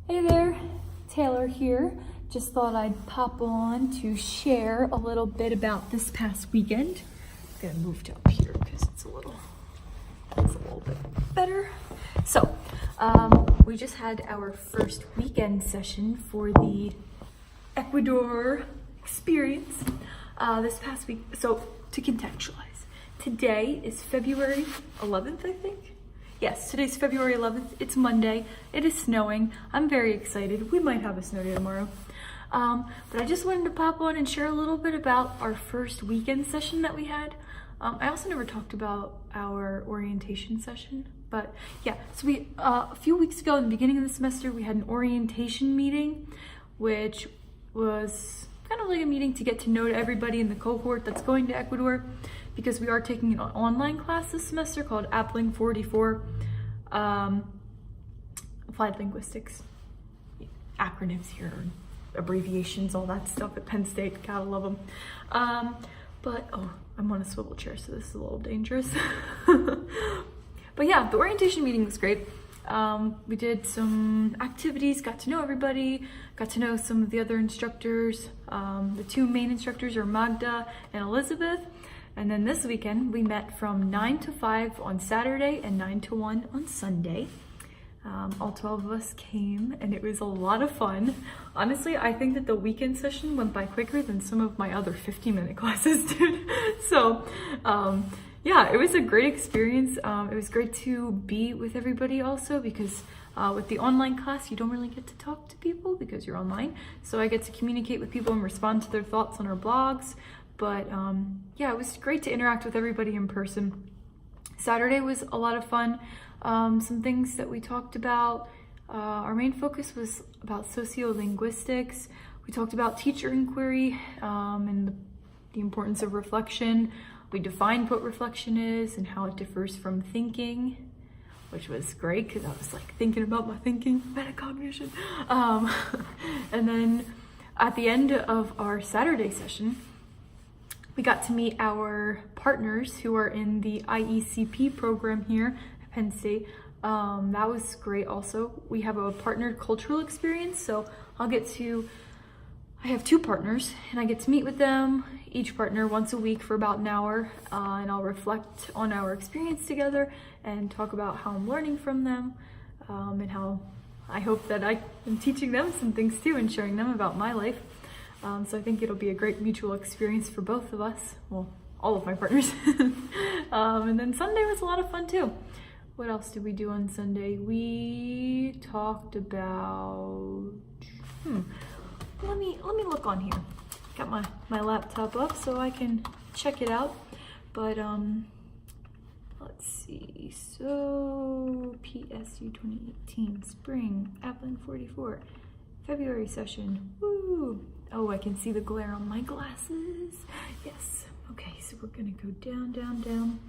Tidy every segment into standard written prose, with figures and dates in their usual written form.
Hey there, Taylor here. Just thought I'd pop on to share a little bit about this past weekend. I'm gonna move to up here because it's a little bit better. So, we just had our first weekend session for the Ecuador experience this past week. So, to contextualize, today is February 11th, I think. Yes, today's February 11th. It's Monday. It is snowing. I'm very excited. We might have a snow day tomorrow. But I just wanted to pop on and share a little bit about our first weekend session that we had. I also never talked about our orientation session, but yeah, so we, a few weeks ago in the beginning of the semester, we had an orientation meeting, which was kind of like a meeting to get to know everybody in the cohort that's going to Ecuador, because we are taking an online class this semester called Appling 44, Applied Linguistics. Acronyms here, abbreviations, all that stuff at Penn State, gotta love them. But, oh, I'm on a swivel chair, so this is a little dangerous. But yeah, the orientation meeting was great. We did some activities, got to know everybody, got to know some of the other instructors. The two main instructors are Magda and Elizabeth. And then this weekend, we met from 9 to 5 on Saturday and 9 to 1 on Sunday. All 12 of us came, and it was a lot of fun. Honestly, I think that the weekend session went by quicker than some of my other 15-minute classes did. So, yeah, it was a great experience. It was great to be with everybody also, because with the online class, you don't really get to talk to people because you're online. So I get to communicate with people and respond to their thoughts on our blogs. But yeah, it was great to interact with everybody in person. Saturday was a lot of fun. Some things that we talked about. Our main focus was about sociolinguistics. We talked about teacher inquiry and the importance of reflection. We defined what reflection is and how it differs from thinking, which was great because I was like thinking about my thinking, metacognition. And then at the end of our Saturday session, we got to meet our partners who are in the IECP program here at Penn State. That was great also. We have a partnered cultural experience, so I have two partners and I get to meet with them, each partner once a week for about an hour, and I'll reflect on our experience together and talk about how I'm learning from them, and how I hope that I am teaching them some things too and sharing them about my life. So I think it'll be a great mutual experience for both of us. Well, all of my partners. And then Sunday was a lot of fun too. What else did we do on Sunday? We talked about, let me look on here. Got my laptop up so I can check it out. But let's see. So PSU 2018 spring Appling 44 February session. Woo! Oh, I can see the glare on my glasses. Yes. Okay, so we're gonna go down, down, down.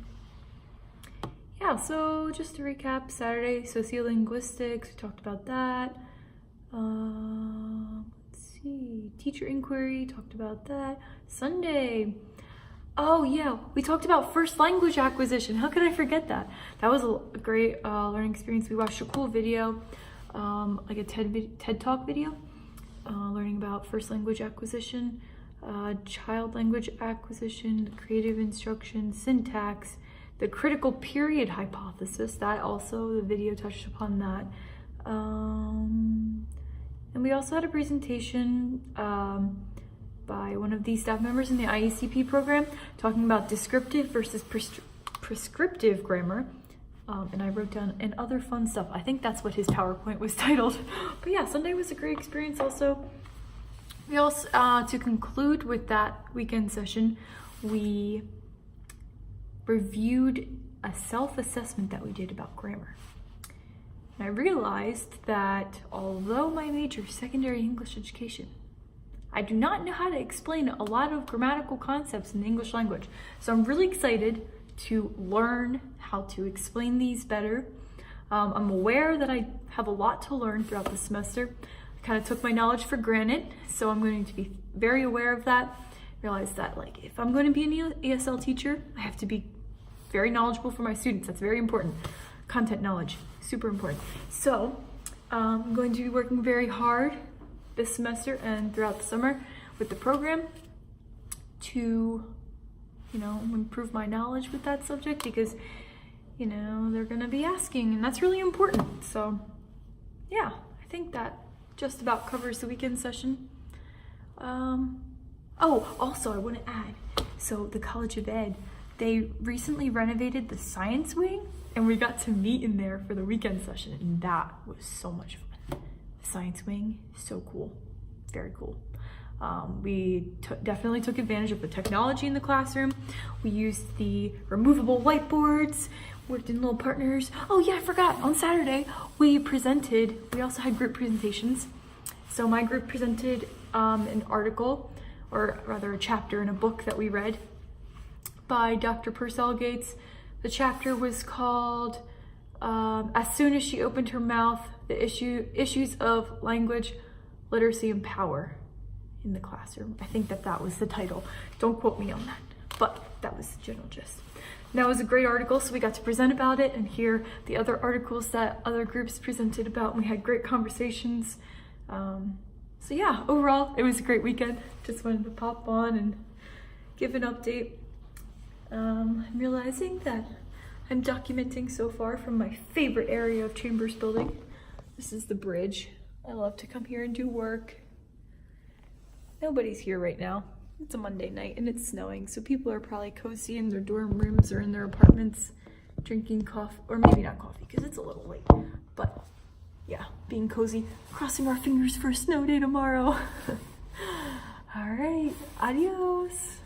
Yeah, so just to recap, Saturday, sociolinguistics, we talked about that. Let's see, teacher inquiry, talked about that. Sunday, oh yeah, we talked about first language acquisition. How could I forget that? That was a great learning experience. We watched a cool video, like a TED Talk video. Learning about first language acquisition, child language acquisition, creative instruction, syntax, the critical period hypothesis, that also, the video touched upon that. And we also had a presentation by one of the staff members in the IECP program talking about descriptive versus prescriptive grammar. And I wrote down and other fun stuff. I think that's what his PowerPoint was titled. But yeah, Sunday was a great experience also. We also, to conclude with that weekend session, we reviewed a self-assessment that we did about grammar. And I realized that although my major is secondary English education, I do not know how to explain a lot of grammatical concepts in the English language. So I'm really excited to learn how to explain these better. I'm aware that I have a lot to learn throughout the semester. I kind of took my knowledge for granted, so I'm going to be very aware of that. Realize that, like, if I'm going to be an ESL teacher, I have to be very knowledgeable for my students. That's very important. Content knowledge, super important. So I'm going to be working very hard this semester and throughout the summer with the program to, you know, improve my knowledge with that subject because, you know, they're gonna be asking and that's really important. So yeah, I think that just about covers the weekend session. Oh, also I want to add, so the College of Ed, they recently renovated the science wing and we got to meet in there for the weekend session and that was so much fun. The science wing, so cool, very cool. We definitely took advantage of the technology in the classroom. We used the removable whiteboards, worked in little partners. Oh yeah, I forgot, on Saturday we also had group presentations. So my group presented an article, or rather a chapter in a book that we read by Dr. Purcell Gates. The chapter was called As Soon as She Opened Her Mouth, the Issues of Language, Literacy, and Power in the Classroom. I think that was the title. Don't quote me on that, but that was the general gist. That was a great article, so we got to present about it and hear the other articles that other groups presented about, and we had great conversations. So yeah, overall, it was a great weekend. Just wanted to pop on and give an update. I'm realizing that I'm documenting so far from my favorite area of Chambers Building. This is the bridge. I love to come here and do work. Nobody's here right now. It's a Monday night and it's snowing, so people are probably cozy in their dorm rooms or in their apartments drinking coffee, or maybe not coffee because it's a little late, but yeah, being cozy, crossing our fingers for a snow day tomorrow. All right, adios.